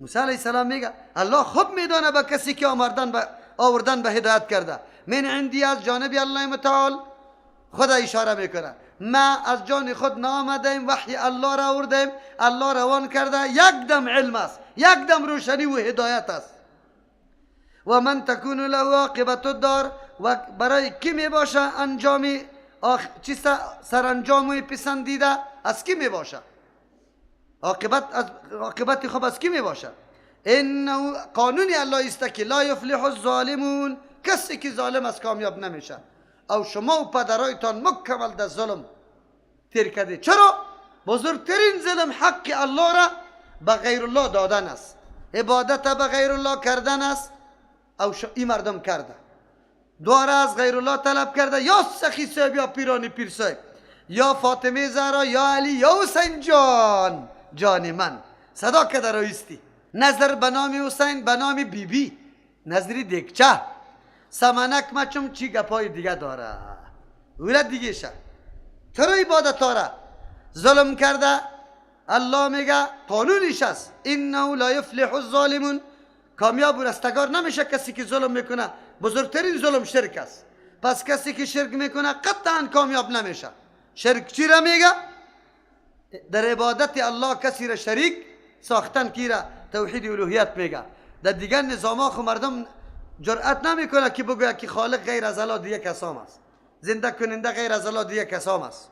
موسی علیه السلام میگه الله خوب میدانه به کسی که آوردن به هدایت کرده. من عندی، از جانب الله متعال. خدا اشاره میکنه ما از جان خود نامدیم، وحی الله را آوردیم، الله روان کرده، یک دم علم است، یک دم روشنی و هدایت است. و من تکون له عاقبت الدار، و برای کی می باشه انجام سرانجام پسندیده؟ از کی می باشه؟ عاقبت خوب از کی می باشه؟ انه قانون الله است که لا یفلح الظالمون، کسی که ظالم از کامیاب نمیشه. او شما و پدرایتان مکمل در ظلم تیر کردید. چرا؟ بزرگترین ظلم حق الله را به غیر الله دادن است، عبادت به غیر الله کردن است. او این مردم کرده، دواره از غیر الله طلب کرده، یا سخی صاحب، یا پیرانی پیر صاحب، یا فاطمه زهرا، یا علی، یا حسین جان، جان من صدا که در رایستی. نظر به نام حسین، به نام بیبی، نظری دیگچه سمنک مچم چی گپای دیگه داره، اولاد دیگه شه. چرا عبادت داره ظلم کرده؟ الله میگه قانونش است، انه لا یفلح الظالمون، کامیاب و رستگار نمیشه کسی که ظلم میکنه. بزرگترین ظلم شرک است. پس کسی که شرک میکنه قطعا کامیاب نمیشه. شرک چی را میگه؟ در عبادت الله کسی را شریک ساختن، کی را توحید الوهیت میگه. در دیگر نظام خو مردم جرأت نمیکنه که بگوید که خالق غیر از الله دیگه کسام است، زنده کننده غیر از الله دیگه کسام است.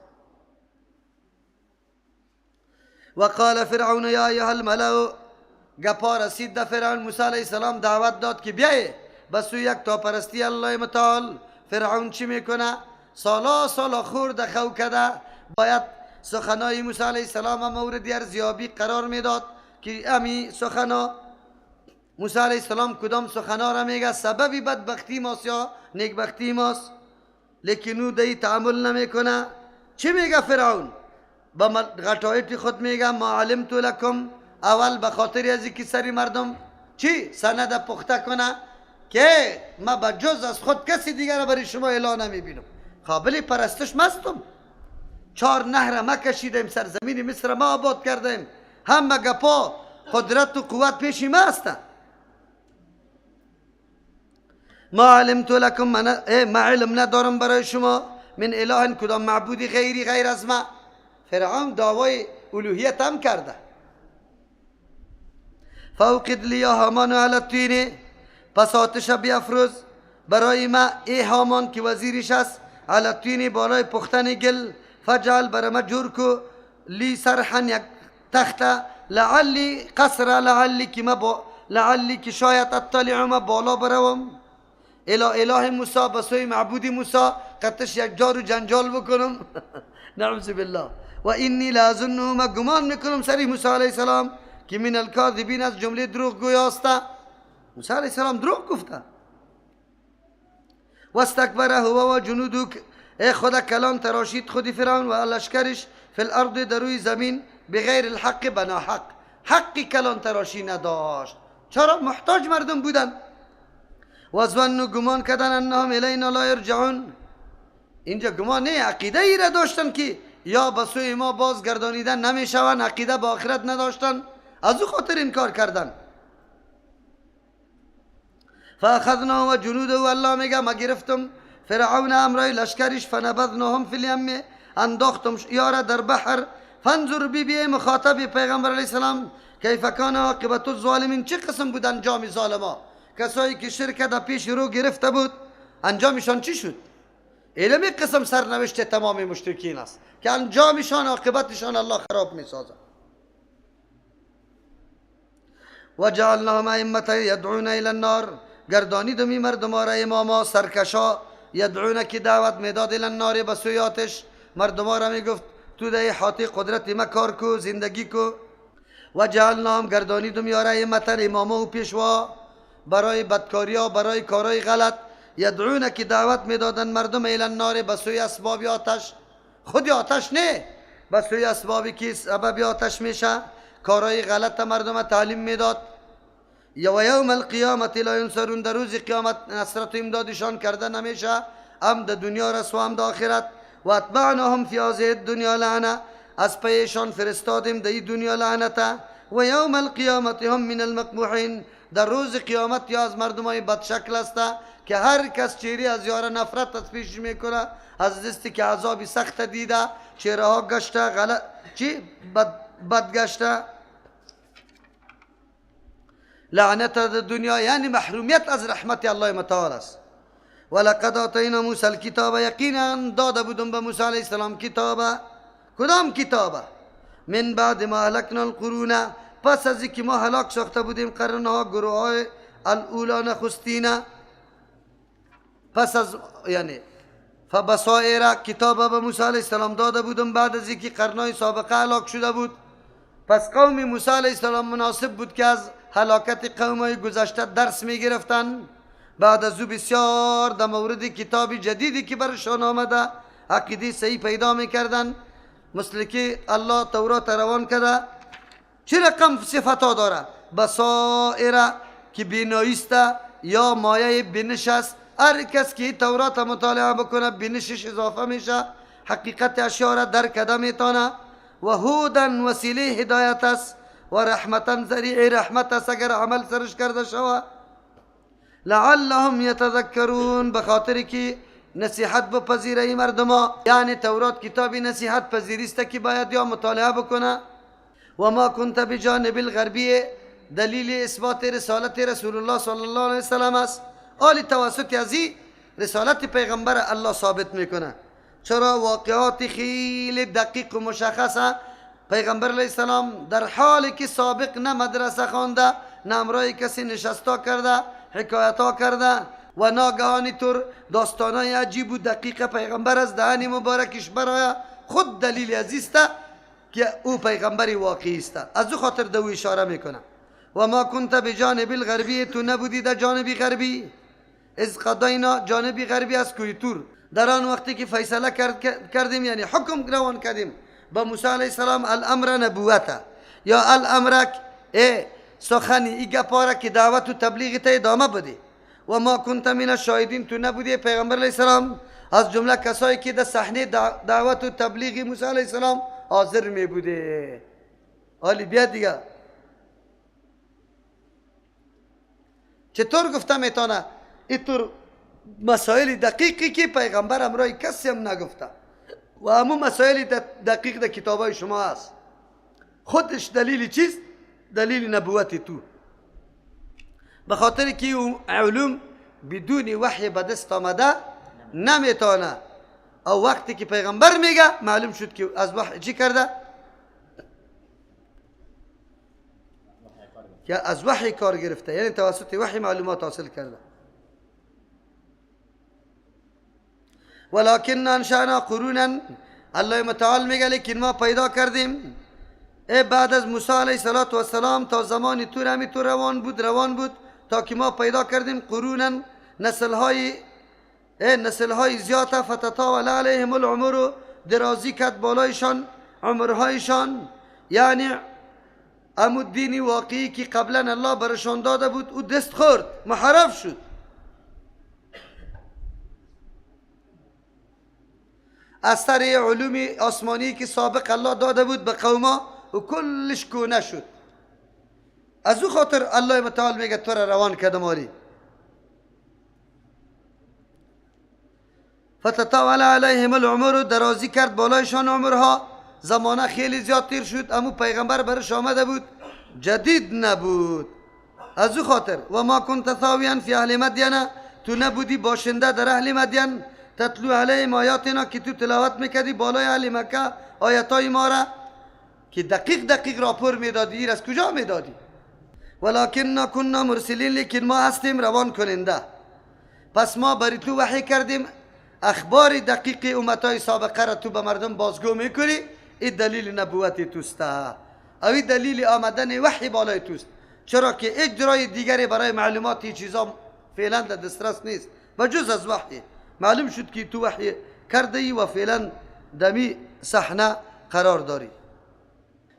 و قال فرعون یا ایها الملأ، گپا رسید در فرعون. موسی علیه السلام دعوت داد که بیای به سوی یک تاپرستی الله متعال. فرعون چی میکنه؟ سالا خورد خو کده. باید سخنای موسی علیه السلام مورد ارزیابی قرار میداد که امی سخنا موسی علیه السلام کدام سخنا را میگه سببی بدبختی ماست یا نیکبختی ماست، لیکن او دی تعامل نمیکنه. چی میگه فرعون؟ با غټایت خود میگه ما علمت لکم، اول به خاطر از اینکه سری مردم چی سند پخته کنه که ما به جز از خود کسی دیگر را برای شما اعلان نمیبینم. قابل پرستش مستم، 4 نهر ما کشیدیم، سرزمین مصر ما آباد کردیم، همه گپا قدرت و قوت پیشی ما هستن. ما علمت لکم، ما علم ندارم برای شما من اله، کدام معبودی غیر از ما. فرعون دعوای الوهیت هم کرده. فوقد لی هامان علی الطین، پس آتش بیافروز برای ما ای هامان که وزیرش است، علی الطین بالای پختن گل، فجعل برای جور کو لی سرحن یک تخت، لعلی قصر، لعلی که شاید اطلع ما بالا بروم اله موسی، بسوی معبودی موسی قطش یک جار و جنجال بکنم. نعوذ بالله. و اینی لازنه، ما گمان میکنم سری موسی علیه السلام که من الکاذبین، از جمله دروغ گویاسته. موسی علیه السلام دروغ گفته. و استکبره هو و جنودو، ای خدا کلان تراشید خودی فرعون و لشکرش فی الارض، در روی زمین، بغیر الحق، بنا حق، حقی کلان تراشی نداشت. چرا؟ محتاج مردم بودن. و ظنوا، گمان کردن، انهم الینا لا یرجعون، اینجا گمان نه، عقیده ای را داشتن که یا به سوی ما بازگردانیدن نمیشون، عقیده به آخرت نداشتن، از او خاطر انکار کردن. فاخذنا و جنوده، و الله میگه ما گرفتم فرعون امرای لشکرش، فنبذناهم فی الیم، انداختم یاره در بحر. فانظر بی مخاطب پیغمبر علیه السلام، کیف کان عاقبت الظالمین، چه قسم بود انجام ظالما، کسایی که شرک در پیش رو گرفته بود انجامشان چی شد؟ علم قسم سرنوشت تمام مشرکین است که انجامشان، عاقبتشان الله خراب می سازد. و جعلناهم ائمة یدعون الی النار، گردانیدم این مردم را اماما سرکشا، یدعون که دعوت میداد الی النار، به سوی آتش. مردم را میگفت تو در احاطه قدرت ما کار کو، زندگی کو. و جعلناهم گردانیدم یارا ائمة، اماما و پیشوا، برای بدکاری ها، برای کارهای غلط. یدعون که دعوت میدادن مردم الی النار، به سوی اسباب آتش، خود آتش نه، به سوی اسبابی که سبب آتش میشه، کارهای غلط مردم تعلیم میداد. و یوم القیامت لا ینصرون، در روز قیامت نصرت و امدادشان کرده نمیشه، هم در دنیا رسوا هم در آخرت. و اتبعناهم فی هذه الدنیا لعنه، از پیشان فرستادیم در این دنیا لعنت. و یوم القیامت هم من المقبوحین، در روز قیامت یا از مردمای بدشکل است که هر کس چهره از یار نفرت از پیش میکنه، از دستی که عذابی سخت دیده چهره ها گشته غلط بد گشته. لعنت در دنیا یعنی محرومیت از رحمت الله متعال است. ولقد آتینا موسی الکتاب، یقینا داده بودم به موسی علیه السلام کتاب. کدام کتاب؟ من بعد ما اهلکنا القرون، پس از اینکه ما هلاک ساخته بودیم قرنها، گروه های الاولا نخستین. پس از یعنی فبصائر، کتاب به موسی علیه السلام داده بودم بعد از اینکه قرنهای سابقه هلاک شده بود. پس قوم موسی علیه السلام مناسب بود که از هلاکت قومهای گذشته درس می گرفتن. بعد از او بسیار در مورد کتاب جدیدی که برشان آمده عقیده صحیح پیدا میکردن، مثل که الله تورات روان کرده. چه رقم صفتا داره؟ بصائر که بینایی است یا مایه بینش است. هر کس که تورات مطالعه بکنه بینشش اضافه میشه، حقیقت اشیاء را درک کرده میتونه. و هودن وسیله هدایت است و رحمتا ذریعه رحمت است اگر عمل سرش کرده شود. لعلهم یتذکرون، بخاطر که نصیحت بپذیره مردما، یعنی تورات کتابی نصیحت پذیریسته که باید یا مطالعه بکنه. و ما کنت بجانب الغربی، دلیل اثبات رسالت رسول الله صلی الله علیه وسلم است. آلی توسط ازی رسالت پیغمبر الله ثابت میکنه. چرا؟ واقعات خیلی دقیق و مشخصه. پیغمبر علیه السلام در حالی که سابق نه مدرسه خوانده، نه امرای کسی نشستا کرده، حکایتا کرده و ناگهانی طور داستانای عجیب و دقیق پیغمبر از دهن مبارکش برای خود دلیل عزیزته که او پیغمبری واقعی است. از او خاطر دو اشاره میکنه. و ما کنت بجانب الغربی، تو نبودی در جانب غربی. از قضاینا، جانب غربی از کوی تور، در آن وقتی که فیصله کردیم یعنی حکم روان کردیم با موسی علیه السلام الامر نبوته یا الامرک سخنی ایگه پاره که دعوت و تبلیغ تا ادامه بده. و ما کنت من الشاهدین، تو نبودی پیغمبر علیه السلام از جمله کسایی که در صحنه دعوت و تبلیغ موسی علیه السلام حاضر می بوده. حالی بیا دیگه چطور گفته میتونه اینطور مسائل دقیقی که پیغمبر امرای کسی هم نگفته و همون مسائل دقیق در کتابای شما هست. خودش دلیل چیست؟ دلیل نبوت تو. بخاطر که اون علوم بدون وحی به دست آمده نمیتونه. او وقتی که پیغمبر میگه معلوم شد که از وحی چی کرده؟ که از وحی کار گرفته، یعنی توسط وحی معلومات حاصل کرده. ولكن انشأنا قرونا، الله متعال میگه لیکن ما پیدا کردیم بعد از موسی علیه السلام تا زمانی طور همینطور روان بود تا که ما پیدا کردیم قرونا نسلهای زیاده. فتطاول علیهم العمر، درازی کرد بالایشان عمرهایشان، یعنی امود دینی واقعی که قبلا الله برشان داده بود او دست خورد، محرف شد. از سر علوم آسمانی که سابق الله داده بود به قوما و کلش کونه شد. از او خاطر الله متعال میگه تو را روان کردم آری. فتطاول علیهم العمر، درازی کرد بالایشان عمرها، زمانه خیلی زیاد تیر شد. امو پیغمبر برش آمده بود، جدید نبود. از او خاطر و ما کنت ثاویا فی اهل مدین، تو نبودی باشنده در اهل مدین، تتلو علیهم آیاتنا، که تو تلاوت میکردی بالای اهل مکه آیاتای ما را، که دقیق راپور میدادی. از کجا میدادی؟ ولکن کنا مرسلین، لیکن ما هستیم روان کننده. پس ما بری تو وحی کردیم اخبار دقیق امتای سابقه را تو به مردم بازگو میکنی. این دلیل نبوت توست، اوی دلیل آمدن وحی بالای توست. چرا که اجرای دیگری برای معلومات این چیزا فعلا در دسترس نیست و جز از وحی. معلوم شد که تو وحی کرده ای و فعلا دمی صحنه قرار داری.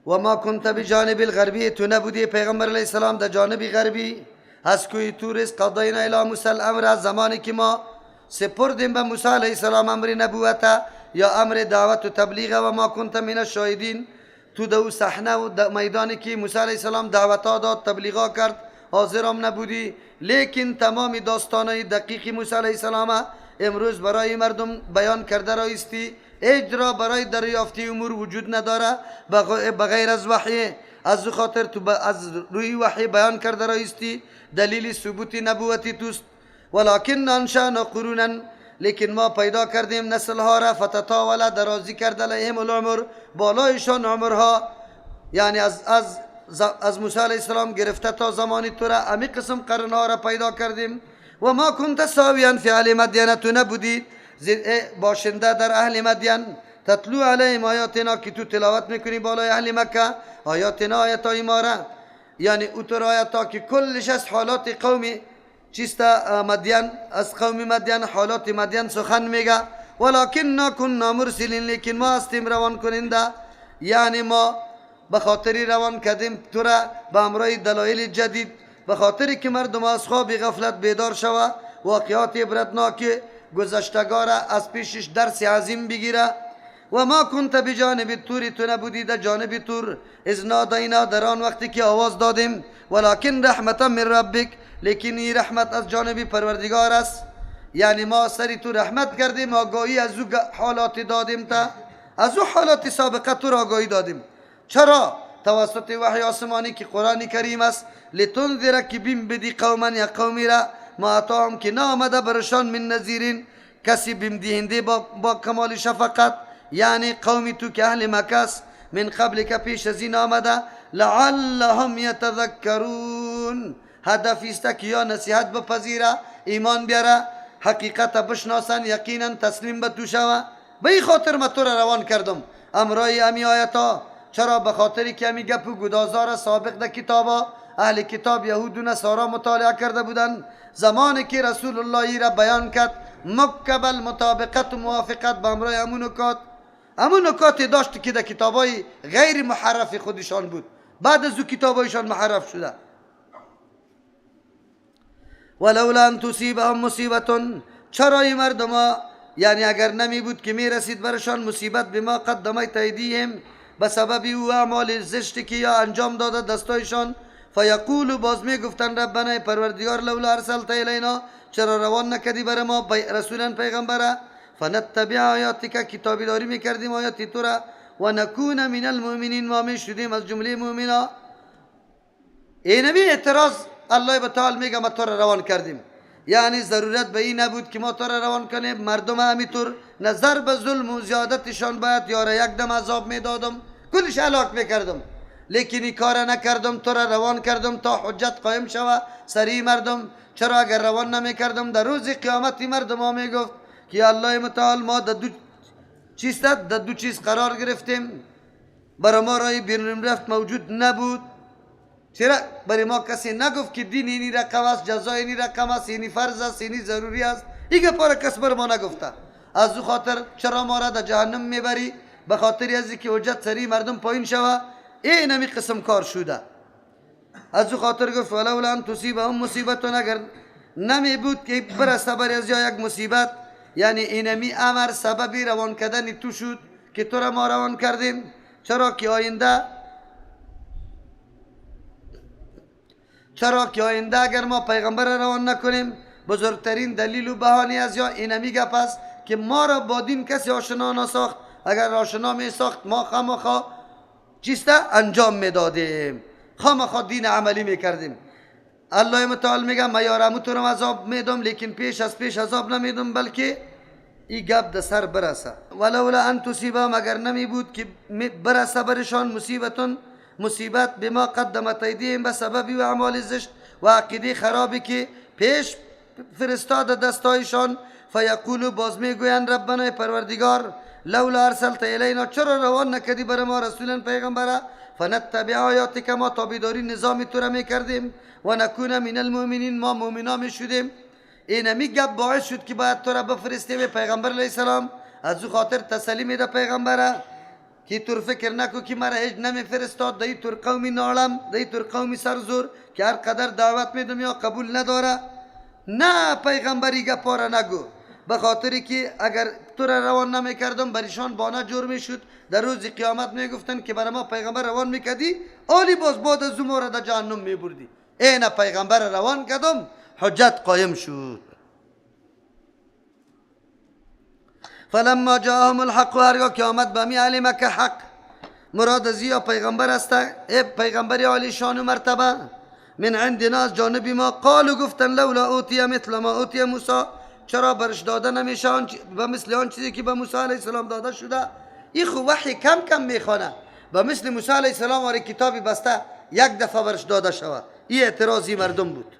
و ما کنت بجانب الغربی، تو نبودی پیغمبر علیه السلام در جانب غربی از کوی تورس. قضاینا الی موسی الامر، از زمانی که ما سپردیم به موسی علیه السلام امر نبوت یا امر دعوت و تبلیغ. و ما کنت من الشاهدین، تو دو صحنه و میدانی که موسی علیه السلام دعوتا داد، تبلیغا کرد، حاضرم نبودی. لیکن تمام داستانای دقیق موسی علیه السلام امروز برای مردم بیان کرده رایستی. اجرا برای دریافتی امور وجود نداره بغیر از وحی. از خاطر تو از روی وحی بیان کرده رایستی، دلیل ثبوت نبوتی توست. ولکن انشأنا قرونا، لیکن ما پیدا کردیم نسل ها را، فتطاول درازی کرده علیهم العمر، بالایشان عمرها، یعنی از موسی علیه السلام گرفته تا زمانی تو را امی قسم قرنها را پیدا کردیم. و ما کنت ساویا فی اهل مدین، تو نبودی باشنده در اهل مدین، تتلو علیهم آیاتنا، که تو تلاوت میکنی بالای اهل مکه آیاتنا، آیاتای ما را، یعنی اوتر آیاتا که کلش از حالات قومی چیستا مدین، از قوم مدین، حالات مدین سخن میگه. ولکن کنا مرسلین، لیکن ما هستیم روان کننده، یعنی ما به خاطری روان کردیم تو را به امرای دلایل جدید، به خاطری که مردم از خواب غفلت بیدار شوه، واقعات عبرتناک گذشتگار از پیشش درس عظیم بگیره. و ما کنت بجانب تور، تو نبودی در جانب تور، اذ نادینا، در آن وقتی که آواز دادیم. ولکن رحمتا من ربک، لیکن این رحمت از جانب پروردگار است، یعنی ما سری تو رحمت کردیم، آگاهی از او حالات دادیم، تا از او حالات سابقه تو را آگاهی دادیم. چرا؟ توسط وحی آسمانی که قرآن کریم است. لتنذر، که بیم بدی قوما، یا قومی را، ما اتاهم که نامده برشان من نذیرین، کسی بیم دهنده با کمال شفقت، یعنی قومی تو که اهل مکه است، من قبل که پیش از این آمده، لعلهم یتذکرون، هدف است که یا نصیحت بپذیره، ایمان بیاره، حقیقت بشناسن، یقینا تسلیم به تو شوه. به این خاطر من تو را روان کردم امرای امی آیتا. چرا؟ به خاطری که امی گپ و گدازار سابق در کتابا اهل کتاب یهود و نصارا مطالعه کرده بودن، زمانی که رسول الله را بیان کرد مکبل مطابقت و موافقت با امرای امون نکات داشت که در کتابای غیر محرف خودشان بود، بعد از او کتابایشان محرف شده. ولولا ان تصیبهم مصیبتون، چرا این مردم، یعنی اگر نمی بود که می رسید برشان مصیبت، بما قدمت ایدیهم، به سبب او اعمال زشتی که یا انجام داده دستایشان، فیقولو، باز می گفتن ربنا پروردگار، لولا ارسلت الینا، چرا روان نکردی بر ما رسولا پیغمبره، فنتبع آیاتک، کتابی داری می کردیم آیاتی تو را، و نکون من المؤمنین، ما می شدیم از جمله مؤمنا. اینمی اعتراض الله تعالی میگه ما تو را روان کردیم، یعنی ضرورت به این نبود که ما تو را روان کنیم. مردم همینطور نظر به ظلم و زیادتشان باید یاره یک دم عذاب میدادم، کلش هلاک میکردم، لیکن این کار نکردم، تو را روان کردم تا حجت قائم شوه سری مردم. چرا؟ اگر روان نمیکردم در روز قیامت مردم ها میگفت که الله متعال ما در دو چیز قرار گرفتیم، برای ما رای بیرون رفت موجود نبود. چرا؟ برای ما کسی نگفت که دین اینی رقم است، جزای اینی رقم است، اینی فرض است، اینی ضروری است، ایگه پاره کس بر ما نگفته. از او خاطر چرا ما را در جهنم میبری؟ به خاطر از اینکه حجت سری مردم پایین شوه، این همی قسم کار شده. از او خاطر گفت ولولا ان تصیبهم مصیبتون، اگر نمی بود که برسته بر از یک مصیبت، یعنی اینمی امر سببی روان کردن تو شد که تو را ما روان کردیم. چرا که آینده اگر ما پیغمبر را روان نکنیم، بزرگترین دلیل و بهانه از یا اینمی گپ است که ما را با دین کسی آشنا نساخت. اگر آشنا می ساخت ما خامخا چیسته انجام میدادیم، خامخا دین عملی میکردیم. الله متعال میگه ما یارمو تو را عذاب میدم، لیکن پیش عذاب نمیدم، بلکه این گپ در سر برسه. ولولا ان تصیبهم، اگر نمی بود که برسه برشان مصیبت بما قدمت ایدیهم، به سبب و اعمال زشت و عقیده خرابی که پیش فرستاد دستایشان، فیقولو، باز میگویند ربنا پروردگار، لولا ارسلت الینا، چرا روان نکردی بر ما رسولا پیغمبره، فنتبع آیاتک، ما تابعداری نظام تو را میکردیم، و نکون من المؤمنین، ما مؤمنا میشدیم. اینمی گپ باعث شد که باید تو را بفرستیم پیغمبر علیه السلام. از او خاطر تسلی میده پیغمبره که تو فکر نکو که مرا هیچ نمیفرستاد در طور قومی نالم، در طور قومی سرزور که هر قدر دعوت میدم یا قبول نداره. نه، پیغمبری گپا را نگو. به خاطری که اگر تو را روان نمیکردم برایشان بانه جور میشد. در روز قیامت میگفتن که برای ما پیغمبر روان میکردی، آلی باز بعد از ما را در جهنم میبردی. این پیغمبر روان کردم، حجت قایم شد. فلما جاءهم الحق، هرگاه که آمد به می علم که حق مراد از یا پیغمبر است، ای پیغمبر عالی شان و مرتبه، من عندنا از جانب ما، قالوا گفتن لولا اوتی مثل ما اوتی موسی، چرا برش داده نمیشه به مثل آن چیزی که به موسی علیه السلام داده شده. این خو وحی کم کم میخوانه، به مثل موسی علیه السلام آره کتابی بسته یک دفعه برش داده شود. این اعتراضی مردم بود.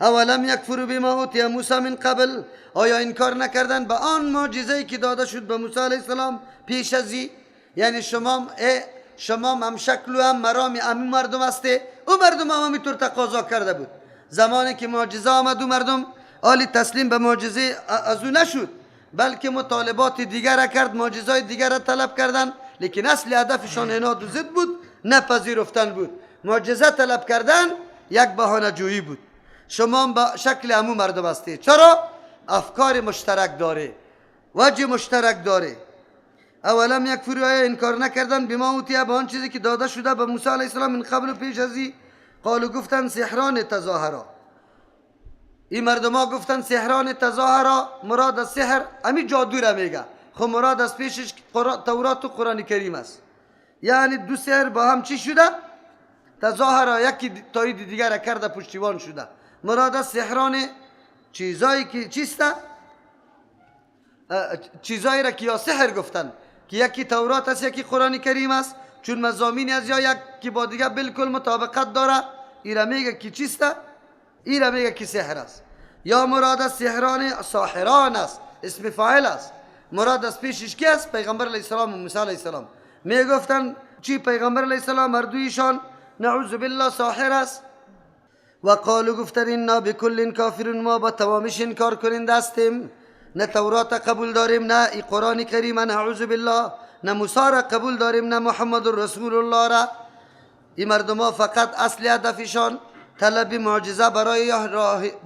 اولم یکفروا بما اوتی موسی من قبل، آیا انکار نکردن به آن معجزه‌ای که داده شد به موسی علیه السلام پیش ازی؟ یعنی شما هم شکل و هم مرام همین مردم هسته، او مردم هم همینطور تقاضا کرده بود. زمانی که معجزه آمد او مردم آلی تسلیم به معجزه از او نشد، بلکه مطالبات دیگر کرد، معجزات دیگر را طلب کردن، لیکن اصل هدفشان عناد و ضد بود، نپذیرفتن بود. معجزه طلب کردن یک بهانه جویی بود. شما هم با شکل همو مردم هستید. چرا؟ افکار مشترک داره، وجه مشترک داره. اولم یکفروا، آیا انکار نکردن بما اوتی به آن چیزی که داده شده به موسی علیه السلام من قبل و پیش ازی؟ قالوا گفتن سحران تظاهرا. این مردم ها گفتن سحران تظاهرا، مراد از سحر همین جادو را میگه، خب مراد از پیشش تورات و قرآن کریم است. یعنی دو سحر با هم چی شده؟ تظاهرا، یکی تایید دیگر کرده پشتیبان شده. مراد از سحران چیزایی که چیسته، چیزایی را که یا سحر گفتن که یکی تورات است یکی قرآن کریم است، چون مضامین از یا یکی با دیگه بالکل مطابقت داره، این را میگه که چیسته، این را میگه که سحر است. یا مراد از سحران ساحران است، اسم فاعل است. مراد از پیشش کی است؟ پیغمبر علیه السلام و موسی علیه السلام. میگفتن چی پیغمبر علیه السلام مردویشان نعوذ بالله ساحر است. و قالوا گفتن انا بکل کافرون، ما با تمامش انکار کننده هستیم، نه تورات قبول داریم، نه ای قرآن کریم، نعوذ بالله، نه موسی را قبول داریم، نه محمد رسول الله را. این مردم ها فقط اصل هدفشان طلب معجزه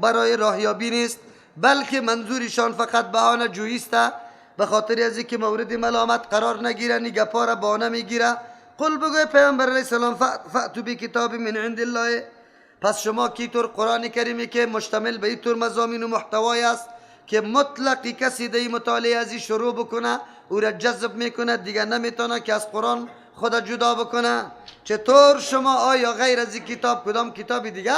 برای راهیابی نیست، بلکه منظورشان فقط بهانه جویی است، به خاطر از اینکه مورد ملامت قرار نگیره، نگپا را بهانه میگیره. قل بگوی پیامبر علیه السلام فأتوا بکتاب من عند الله، پس شما کی طور قرآن کریمی که مشتمل به این طور مضامین و محتوای است که مطلقی کسی دی مطالعه ازی شروع بکنه او را جذب میکنه، دیگه نمیتونه که از قرآن خود جدا بکنه. چطور شما آیا غیر از این کتاب کدام کتاب دیگه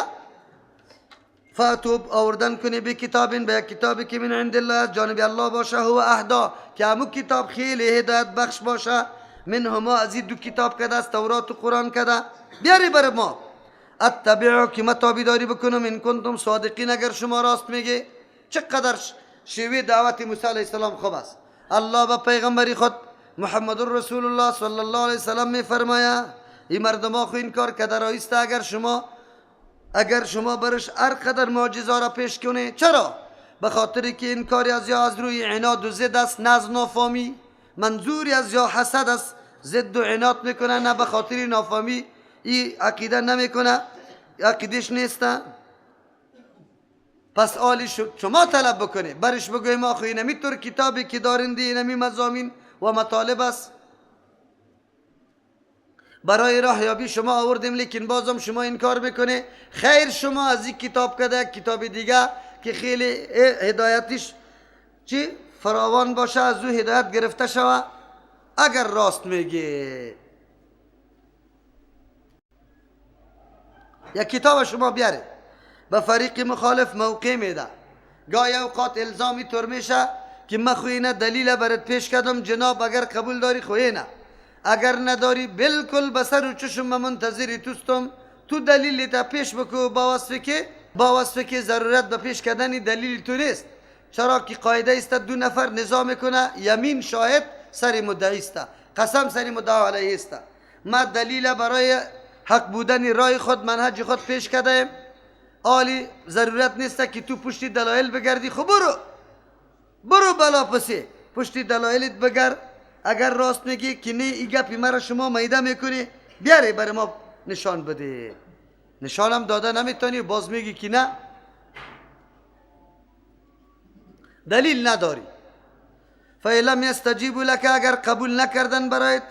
فاتوب آوردن کنی به کتابین، به کتابی که من عند الله از جانب الله باشه، هو اهدا که همون کتاب خیلی هدایت بخش باشه، من هما از این دو کتاب کده است، تورات و قرآن کده، بیاری بر ما اتبعو که ما تابیداری بکنم ان کنتم صادقین، اگر شما راست میگه. چقدر شیوه دعوت موسی علیه السلام خوب است. الله با پیغمبری خود محمد رسول الله صلی الله علیه وسلم میفرماید این مردم ها خو انکار کده رایسته اگر شما برش هر قدر معجزه را پیش کنه. چرا؟ به خاطری که انکاری از یا از روی عناد و ضد است، نه از نافهمی. منظوری از یا حسد است، ضد و عناد میکنه، نه به خاطر نافهمی این عقیده نمیکنه، عقیدش نیسته. پس آلی شما طلب بکنه، برش بگوی ما خو اینمی طور کتابی که دارنده اینمی مضامین و مطالب است برای راهیابی شما آوردیم، لیکن بازم شما انکار میکنه. خیر شما از این کتاب کده کتاب دیگه که خیلی هدایتش چی فراوان باشه، از او هدایت گرفته شوه اگر راست میگه. یک کتاب شما بیاره، به فریق مخالف موقع میده. گاهی اوقات الزامی طور میشه که من خوینه دلیل برات پیش کردم جناب، اگر قبول داری خوینه، اگر نداری بالکل بسر و چشم منتظری توستم، تو دلیل تا پیش بکو با وصفه که ضرورت به پیش کردن دلیل تو نیست. چرا که قاعده است دو نفر نظام کنه، یمین شاهد سر مدعی است، قسم سر مدعا علیه است. ما دلیل برای حق بودن رای خود منهج خود پیش کردم، آلی ضرورت نیست که تو پشتی دلایل بگردی. خب برو بلا پسی پشتی دلایلت بگرد. اگر راست میگی که نه ای گپی مرا شما میده میکنی، بیاره برای ما نشان بده. نشانم داده نمیتونی باز میگی که نه. دلیل نداری. فَإِلَمْ يَسْتَجِيبُوا لَكَ اگر قبول نکردن برایت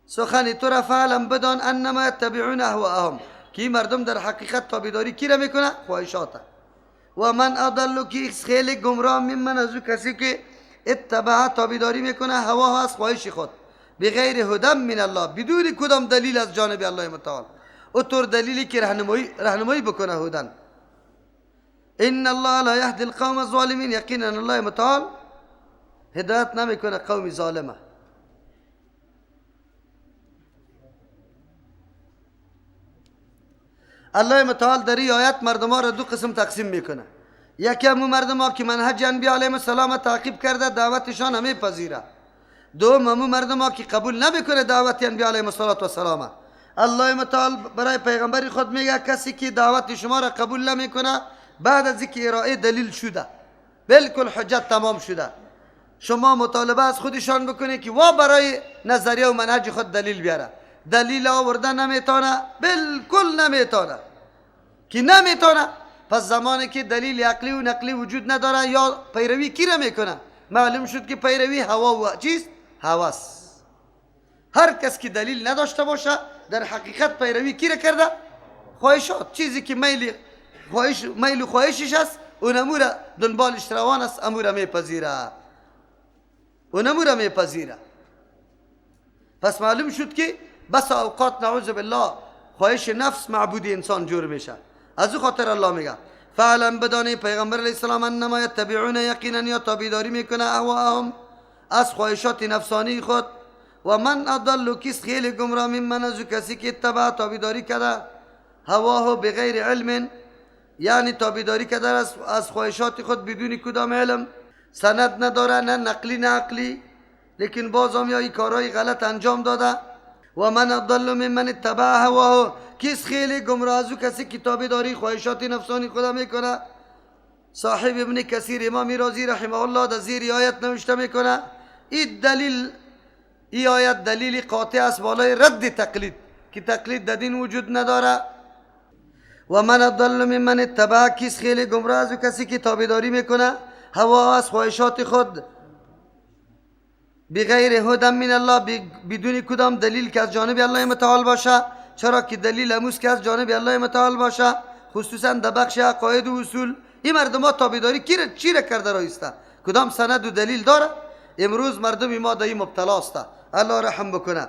سخن تو را فعلم بدان انما یتبعون اهواءهم که مردم در حقیقت تابعداری کی را میکنه؟ خواهشات. و من اضل کی خیلی گمراه ممن از او کسی که اتبع تابعداری میکنه هوا از خواهش خود بغیر هدى من الله بدون کدام دلیل از جانب الله متعال او طور دلیلی که راهنمایی بکنه هدن. ان الله لا يهدي القوم الظالمين یقینا الله متعال هدایت نمیکنه قوم ظالمه. الله متعال در این آیت مردم ها را دو قسم تقسیم میکنه. یکی همون مردم ها که منهج انبیا علیهم السلام تعقیب کرده دعوتشان همه پذیره. دوم همون مردم ها که قبول نمیکنه دعوت انبیا علیهم السلام. الله متعال برای پیغمبری خود میگه کسی که دعوت شما را قبول نمیکنه بعد از اینکه ارائه دلیل شده بالکل حجت تمام شده شما مطالبه از خودشان بکنه که وا برای نظریه و منهج خود دلیل بیاره. دلیل آوردن نمیتونه، بالکل نمیتونه که نمیتونه. پس زمانی که دلیل عقلی و نقلی وجود نداره یا پیروی کی را میکنه؟ معلوم شد که پیروی هوا و چیست؟ هوس. هر کس که دلیل نداشته باشه در حقیقت پیروی کی را کرده؟ خواهشات. چیزی که میل و خواهشش است اون امور دنبالش روان است امور میپذیره. پس معلوم شد که بس اوقات نعوذ بالله خواهش نفس معبود انسان جور میشه. از او خاطر الله میگه فعلا بدانی پیغمبر علیه السلام انما یتبعون یقینا یا تابعداری میکنه اهواهم از خواهشات نفسانی خود. و من اضل کس خیلی گمراه ممن از کسی که اتبع تابعداری کرده هواه بغیر علم یعنی تابعداری کرده از خواهشات خود بدون کدام علم سند نداره نه نقلی نه عقلی لیکن باز هم یا این کارهای غلط انجام داده. و من اضل ممن اتبع هواه کس خیلی گمراه از کسی که تابعداری خواهشات نفسانی خدا میکنه. صاحب ابن کثیر امام رازی رحمه الله در زیر آیت نوشته میکنه این آیت دلیل قاطع است بالای رد تقلید که تقلید در دین وجود نداره. و من اضل ممن اتبع کس خیلی گمراه از کسی که تابعداری میکنه هوا از خواهشات خود بغیر هدى من الله بدون کدام دلیل که از جانب الله متعال باشه. چرا که دلیل اموز که از جانب الله متعال باشه خصوصا در بخش عقاید و اصول این مردم ها تابعداری چی را کرده رایسته؟ کدام سند و دلیل داره؟ امروز مردم ما در این مبتلا است. الله رحم بکنه.